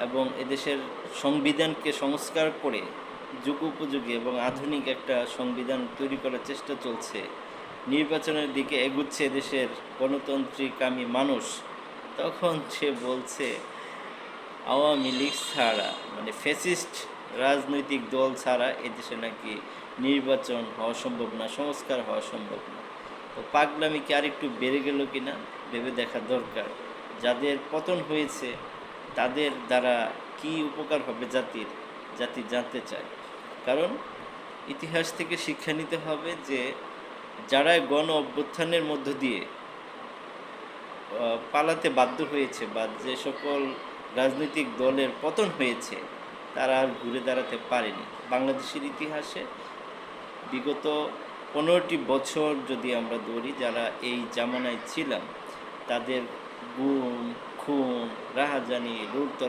এবং এদেশের সংবিধানকে সংস্কার করে যুগোপযোগী এবং আধুনিক একটা সংবিধান তৈরি করার চেষ্টা চলছে, নির্বাচনের দিকে এগুচ্ছে এদেশের গণতান্ত্রিকামী মানুষ, তখন সে বলছে আওয়ামী লীগ ছাড়া মানে ফ্যাসিস্ট রাজনৈতিক দল ছাড়া এদেশে নাকি নির্বাচন হওয়া সম্ভব না, সংস্কার হওয়া সম্ভব না। তো পাগলামি কি আর একটু বেড়ে গেল কিনা ভেবে দেখা দরকার। যাদের পতন হয়েছে তাদের দ্বারা কি উপকার হবে জাতি জানতে চায়। কারণ ইতিহাস থেকে শিক্ষা নিতে হবে যে যারা গণ অভ্যুত্থানের মধ্য দিয়ে পালাতে বাধ্য হয়েছে বা যে সকল রাজনৈতিক দলের পতন হয়েছে তারা আর ঘুরে দাঁড়াতে পারেনি। বাংলাদেশের ইতিহাসে বিগত 15টি বছর যদি আমরা ধরি, যারা এই জামানায় ছিলাম তাদের গুম, খুন, রাহাজানি, লুটতরাজ